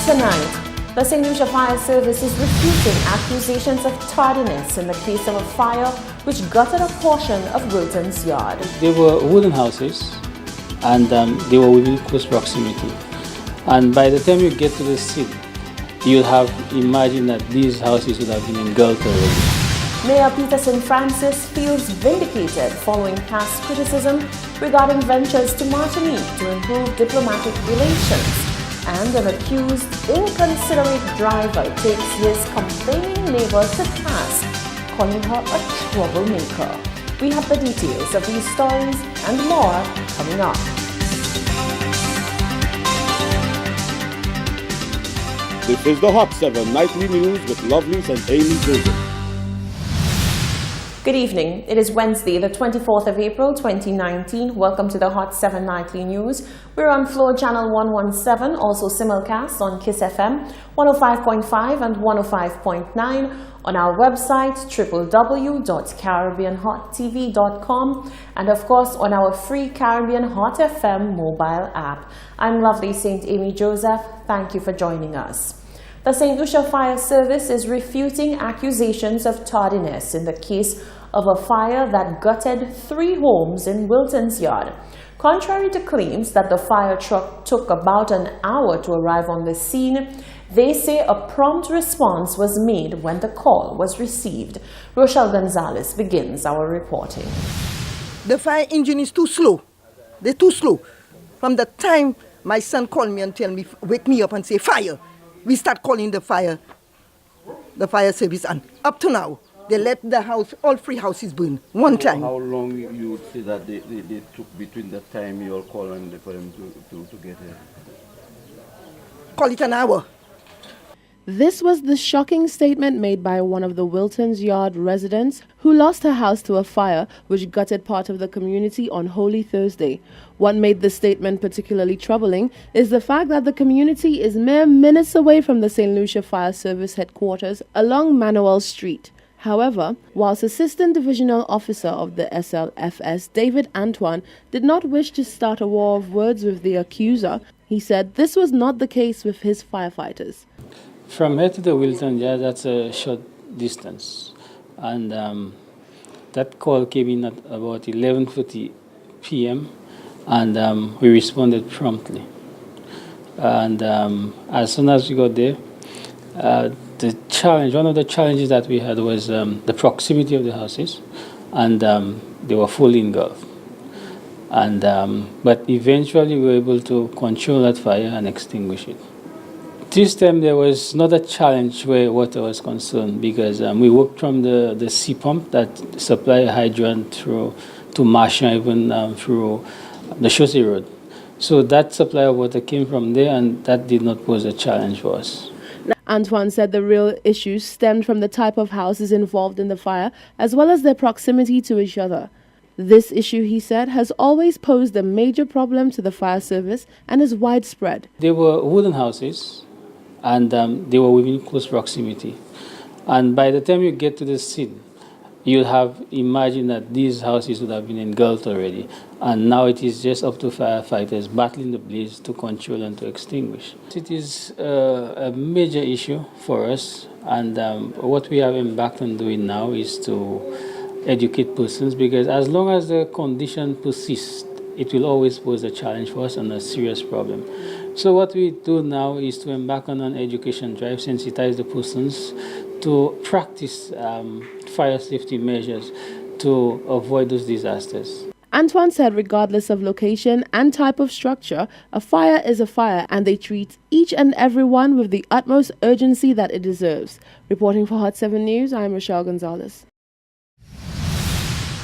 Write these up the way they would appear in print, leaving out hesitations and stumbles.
Tonight, the St. Lucia Fire Service is refuting accusations of tardiness in the case of a fire which gutted a portion of Wilton's yard. They were wooden houses and they were within close proximity. And by the time you get to the scene, you'd have imagined that these houses would have been engulfed already. Mayor Peterson Francis feels vindicated following past criticism regarding ventures to Martinique to improve diplomatic relations. And an accused, inconsiderate driver takes his complaining neighbor to task, calling her a troublemaker. We have the details of these stories and more coming up. This is the Hot 7 Nightly News with Lovelace and Amy Joseph. Good evening. It is Wednesday, the 24th of April, 2019. Welcome to the Hot 7 Nightly News. We're on Floor Channel 117, also simulcast on KISS FM 105.5 and 105.9, on our website www.caribbeanhottv.com, and of course on our free Caribbean Hot FM mobile app. I'm Lovely St. Amy Joseph. Thank you for joining us. The St. Lucia Fire Service is refuting accusations of tardiness in the case of a fire that gutted 3 homes in Wilton's yard. Contrary to claims that the fire truck took about an hour to arrive on the scene, they say a prompt response was made when the call was received. Rochelle Gonzalez begins our reporting. The fire engine is too slow. They're too slow. From the time my son called me and wake me up and say, fire, we start calling the fire service, and up to now, they let the house, all 3 houses burn one time. How long you would say that they took between the time you all call and for them to get here? Call it an hour. This was the shocking statement made by one of the Wilton's Yard residents who lost her house to a fire which gutted part of the community on Holy Thursday. What made the statement particularly troubling is the fact that the community is mere minutes away from the St. Lucia Fire Service headquarters along Manuel Street. However, whilst Assistant Divisional Officer of the SLFS, David Antoine, did not wish to start a war of words with the accuser, he said this was not the case with his firefighters. From here to the Wilton Yard, that's a short distance. And that call came in at about 11:40 p.m. and we responded promptly. And as soon as we got there, one of the challenges that we had was the proximity of the houses, and they were fully engulfed. And but eventually we were able to control that fire and extinguish it. This time there was not a challenge where water was concerned, because we worked from the sea pump that supply a hydrant through to Marshall, even through the Chaussee Road. So that supply of water came from there, and that did not pose a challenge for us. Antoine said the real issues stemmed from the type of houses involved in the fire, as well as their proximity to each other. This issue, he said, has always posed a major problem to the fire service and is widespread. They were wooden houses, and they were within close proximity. And by the time you get to the scene, you'd have imagined that these houses would have been engulfed already. And now it is just up to firefighters battling the blaze to control and to extinguish. It is a major issue for us, and what we have embarked on doing now is to educate persons, because as long as the condition persists, it will always pose a challenge for us and a serious problem. So what we do now is to embark on an education drive, sensitize the persons to practice fire safety measures to avoid those disasters. Antoine said regardless of location and type of structure, a fire is a fire, and they treat each and every one with the utmost urgency that it deserves. Reporting for Hot 7 News, I am Rochelle Gonzalez.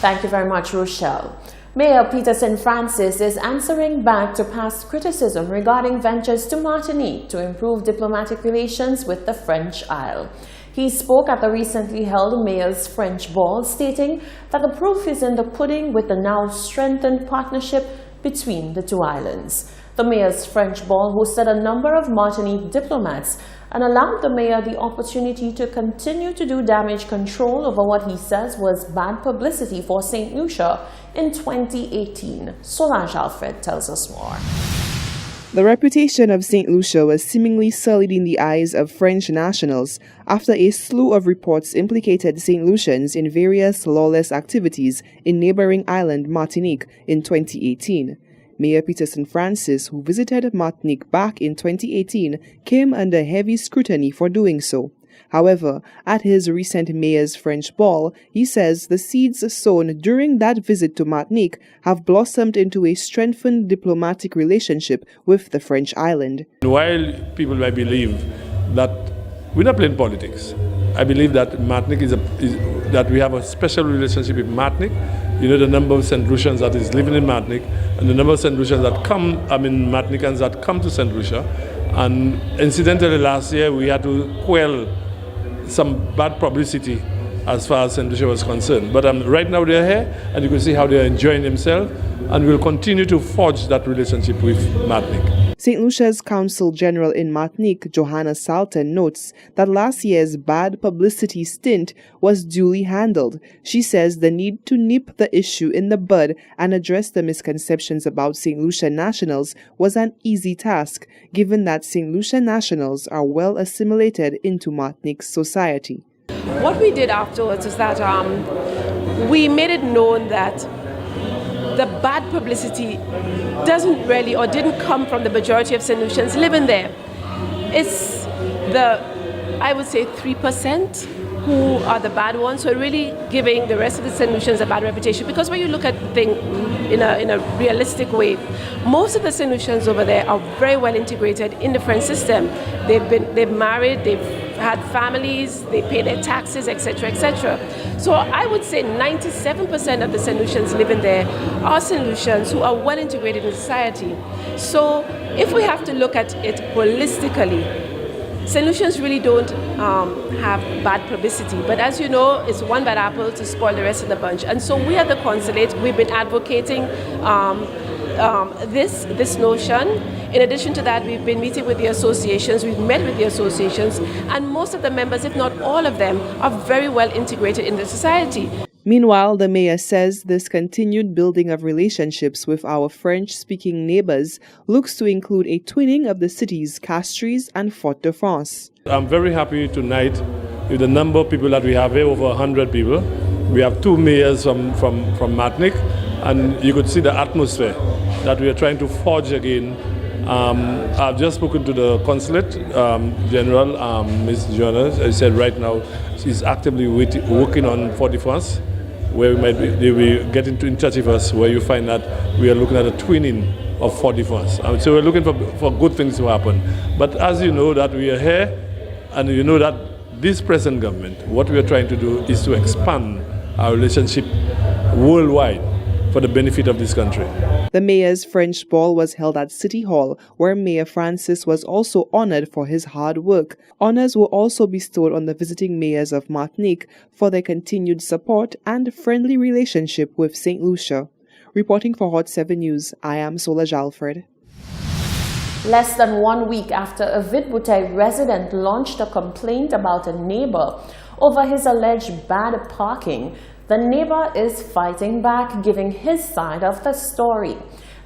Thank you very much, Rochelle. Mayor Peterson Francis is answering back to past criticism regarding ventures to Martinique to improve diplomatic relations with the French Isle. He spoke at the recently held Mayor's French Ball, stating that the proof is in the pudding with the now strengthened partnership between the 2 islands. The Mayor's French Ball hosted a number of Martinique diplomats and allowed the mayor the opportunity to continue to do damage control over what he says was bad publicity for St. Lucia in 2018. Solange Alfred tells us more. The reputation of St. Lucia was seemingly sullied in the eyes of French nationals after a slew of reports implicated St. Lucians in various lawless activities in neighboring island Martinique in 2018. Mayor Peterson Francis, who visited Martinique back in 2018, came under heavy scrutiny for doing so. However, at his recent mayor's French ball, he says the seeds sown during that visit to Martinique have blossomed into a strengthened diplomatic relationship with the French island. While people might believe that we're not playing politics, I believe that Martinique that we have a special relationship with Martinique. You know the number of St. Lucians that is living in Martinique and the number of St. Lucians that come, Martinicans that come to St. Lucia. And incidentally last year we had to quell some bad publicity as far as St. Lucia was concerned. But right now they're here and you can see how they're enjoying themselves, and we'll continue to forge that relationship with Martinique. St. Lucia's Consul General in Martinique, Johanna Salton, notes that last year's bad publicity stint was duly handled. She says the need to nip the issue in the bud and address the misconceptions about St. Lucia nationals was an easy task, given that St. Lucia nationals are well assimilated into Martinique's society. What we did afterwards is that we made it known that the bad publicity doesn't really or didn't come from the majority of St. Lucians living there. It's I would say 3% who are the bad ones, who are really giving the rest of the St. Lucians a bad reputation. Because when you look at the thing in a realistic way, most of the St. Lucians over there are very well integrated in the French system. They've married, they've had families, they pay their taxes, etc., etc. So I would say 97% of the St. Lucians living there are St. Lucians who are well integrated in society. So if we have to look at it holistically, St. Lucians really don't have bad publicity, but as you know, it's one bad apple to spoil the rest of the bunch. And so we at the consulate, we've been advocating this notion. In addition to that, we've been meeting with the associations, we've met with the associations, and most of the members, if not all of them, are very well integrated in the society. Meanwhile, the mayor says this continued building of relationships with our French-speaking neighbors looks to include a twinning of the cities Castries and Fort-de-France. I'm very happy tonight with the number of people that we have here, over 100 people. We have two mayors from Martinique, and you could see the atmosphere that we are trying to forge again. I've just spoken to the consulate general, Ms. Jonas. I said right now she's actively working on 41st, where they will get in touch with us, where you find that we are looking at a twinning of 41st. So we're looking for good things to happen. But as you know that we are here, and you know that this present government, what we are trying to do is to expand our relationship worldwide for the benefit of this country. The mayor's French ball was held at City Hall, where Mayor Francis was also honored for his hard work. Honors were also bestowed on the visiting mayors of Martinique for their continued support and friendly relationship with St. Lucia. Reporting for Hot 7 News, I am Sola Jalfred. Less than 1 week after a Vidbouteille resident launched a complaint about a neighbor over his alleged bad parking, the neighbor is fighting back, giving his side of the story.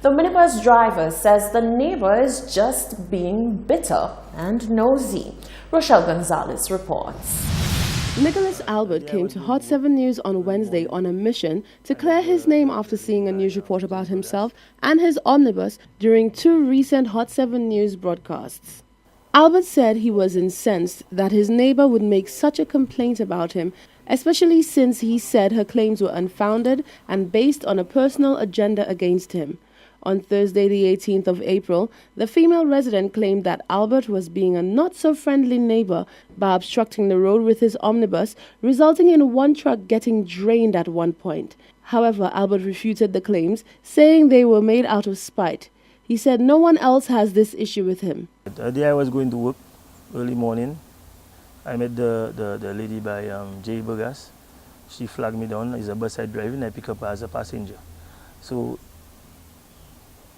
The minibus driver says the neighbor is just being bitter and nosy. Rochelle Gonzalez reports. Nicholas Albert came to Hot 7 News on Wednesday on a mission to clear his name after seeing a news report about himself and his omnibus during 2 recent Hot 7 News broadcasts. Albert said he was incensed that his neighbor would make such a complaint about him, especially since he said her claims were unfounded and based on a personal agenda against him. On Thursday, the 18th of April, the female resident claimed that Albert was being a not-so-friendly neighbor by obstructing the road with his omnibus, resulting in one truck getting drained at one point. However, Albert refuted the claims, saying they were made out of spite. He said no one else has this issue with him. The day I was going to work, early morning, I met the lady by J. Burgas. She flagged me down. It's a bus I drive and I pick up her as a passenger. So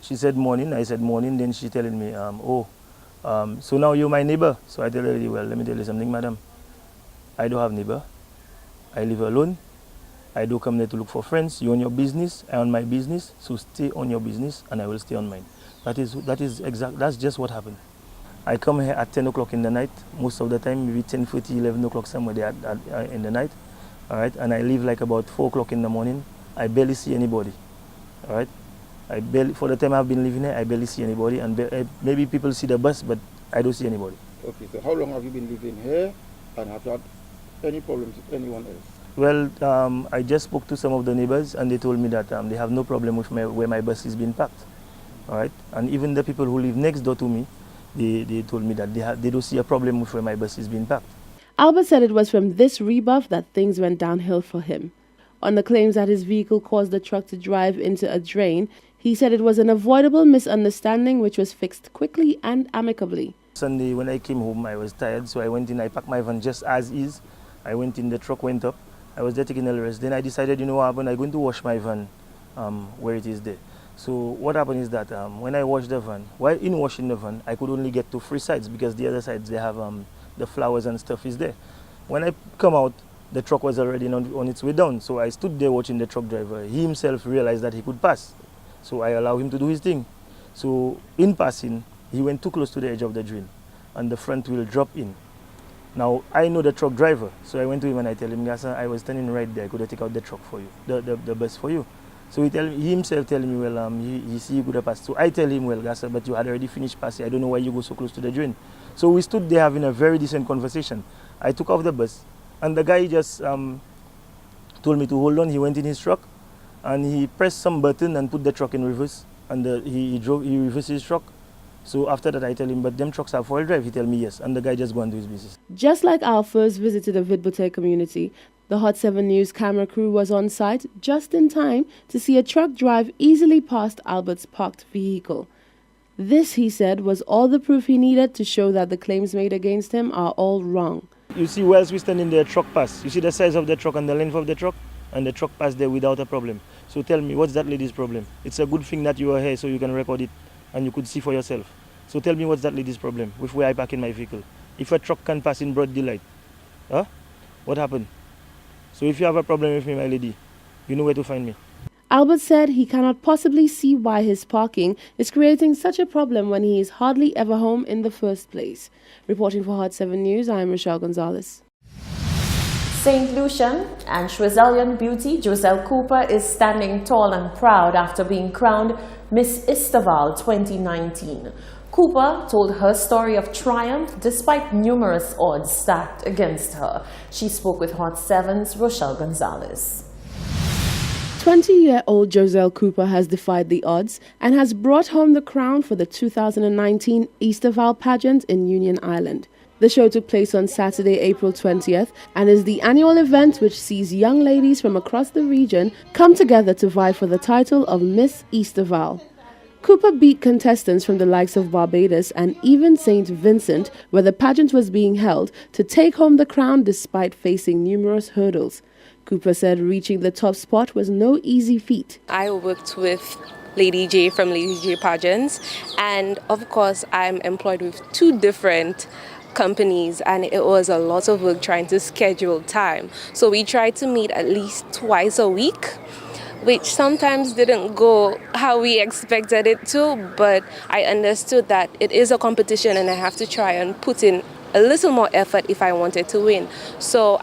she said morning, I said morning, then she telling me, so now you're my neighbor. So I tell her, well, let me tell you something, madam. I don't have neighbor. I live alone. I do come there to look for friends. You on your business, I on my business. So stay on your business, and I will stay on mine. That's just what happened. I come here at 10 o'clock in the night, most of the time, maybe 10:30, 11 o'clock somewhere there in the night, all right? And I leave like about 4 o'clock in the morning. I barely see anybody, all right? For the time I've been living here, I barely see anybody, and maybe people see the bus, but I don't see anybody. Okay, so how long have you been living here, and have you had any problems with anyone else? Well, I just spoke to some of the neighbors, and they told me that they have no problem with where my bus is being parked, all right? And even the people who live next door to me, they told me that they don't see a problem with where my bus is being parked. Albert said it was from this rebuff that things went downhill for him. On the claims that his vehicle caused the truck to drive into a drain, he said it was an avoidable misunderstanding which was fixed quickly and amicably. Sunday when I came home, I was tired, so I went in, I packed my van just as is. I went in, the truck went up. I was there taking a rest. Then I decided, you know what happened, I'm going to wash my van where it is there. So what happened is that when I washed the van, while in washing the van, I could only get to 3 sides because the other sides, they have the flowers and stuff is there. When I come out, the truck was already on its way down. So I stood there watching the truck driver. He himself realized that he could pass. So I allowed him to do his thing. So in passing, he went too close to the edge of the drain and the front wheel dropped in. Now, I know the truck driver. So I went to him and I tell him, Gasa, I was standing right there. I could have taken out the truck for you, the bus for you. So he himself telling me, well, he see you could have passed. So I tell him, well, Gasa, but you had already finished passing. I don't know why you go so close to the drain. So we stood there having a very decent conversation. I took off the bus and the guy just told me to hold on. He went in his truck and he pressed some button and put the truck in reverse. And he reversed his truck. So after that, I tell him, but them trucks have four-wheel drive. He tell me yes. And the guy just go on to his business. Just like our first visit to the Vidbote community, the Hot 7 News camera crew was on site just in time to see a truck drive easily past Albert's parked vehicle. This, he said, was all the proof he needed to show that the claims made against him are all wrong. You see, whilst we standing there, truck pass. You see the size of the truck and the length of the truck? And the truck passed there without a problem. So tell me, what's that lady's problem? It's a good thing that you are here so you can record it and you could see for yourself. So tell me, what's that lady's problem with where I park in my vehicle? If a truck can pass in broad daylight, what happened? So if you have a problem with me, my lady, you know where to find me. Albert said he cannot possibly see why his parking is creating such a problem when he is hardly ever home in the first place. Reporting for Hot 7 News, I am Rochelle Gonzalez. St. Lucian and Shwazelian beauty Joselle Cooper is standing tall and proud after being crowned Miss Istaval 2019. Cooper told her story of triumph despite numerous odds stacked against her. She spoke with Hot 7's Rochelle Gonzalez. 20-year-old Joselle Cooper has defied the odds and has brought home the crown for the 2019 Easterval pageant in Union Island. The show took place on Saturday, April 20th, and is the annual event which sees young ladies from across the region come together to vie for the title of Miss Easterval. Cooper beat contestants from the likes of Barbados and even St. Vincent, where the pageant was being held, to take home the crown despite facing numerous hurdles. Cooper said reaching the top spot was no easy feat. I worked with Lady J from Lady J Pageants, and of course I'm employed with 2 different companies, and it was a lot of work trying to schedule time. So we tried to meet at least twice a week, which sometimes didn't go how we expected it to, but I understood that it is a competition and I have to try and put in a little more effort if I wanted to win. So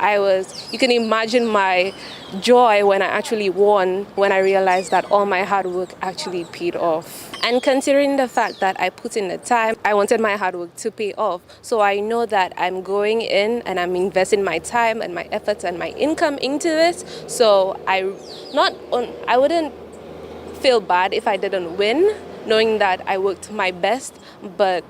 you can imagine my joy when I actually won, when I realized that all my hard work actually paid off. And considering the fact that I put in the time, I wanted my hard work to pay off. So I know that I'm going in and I'm investing my time and my efforts and my income into this. So I wouldn't feel bad if I didn't win, knowing that I worked my best, but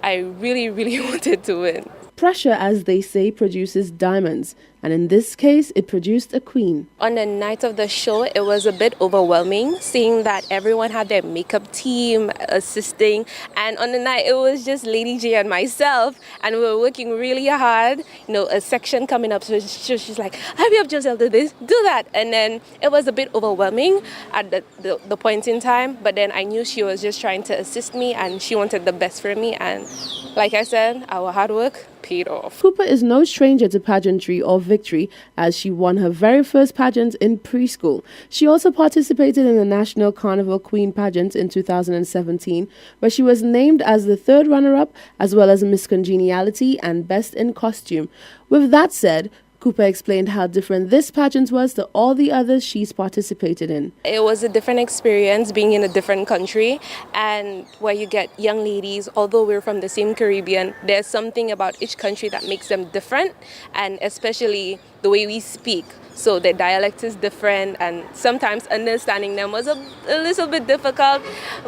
I really, really wanted to win. Pressure, as they say, produces diamonds, and in this case, it produced a queen. On the night of the show, it was a bit overwhelming, seeing that everyone had their makeup team assisting, and on the night, it was just Lady J and myself, and we were working really hard, a section coming up, so she's like, hurry up, Joselle, do this, do that, and then it was a bit overwhelming at the point in time, but then I knew she was just trying to assist me, and she wanted the best for me, and like I said, our hard work paid off. Cooper is no stranger to pageantry or victory as she won her very first pageant in preschool. She also participated in the National Carnival Queen pageant in 2017, where she was named as the third runner-up, as well as Miss Congeniality and Best in Costume. With that said, Cooper explained how different this pageant was to all the others she's participated in. It was a different experience being in a different country, and where you get young ladies, although we're from the same Caribbean, there's something about each country that makes them different, and especially the way we speak. So the dialect is different, and sometimes understanding them was a little bit difficult.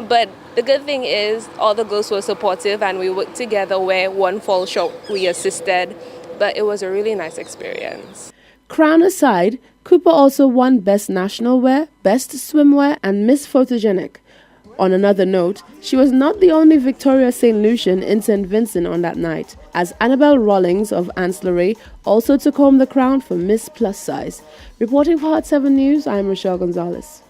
But the good thing is all the girls were supportive, and we worked together. Where one fall short, we assisted. But it was a really nice experience. Crown aside, Cooper also won Best National Wear, Best Swimwear, and Miss Photogenic. On another note, she was not the only Victoria St. Lucian in St. Vincent on that night, as Annabelle Rawlings of Ancillary also took home the crown for Miss Plus Size. Reporting for Hot 7 News, I'm Rochelle Gonzalez.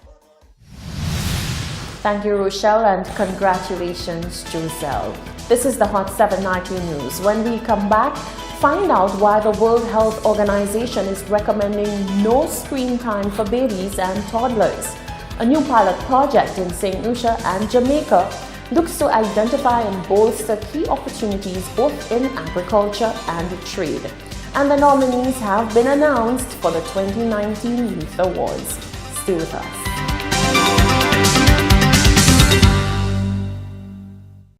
Thank you, Rochelle, and congratulations, Joselle. This is the Hot 7 Nightly News. When we come back, find out why the World Health Organization is recommending no screen time for babies and toddlers. A new pilot project in St. Lucia and Jamaica looks to identify and bolster key opportunities both in agriculture and trade. And the nominees have been announced for the 2019 Youth Awards. Stay with us.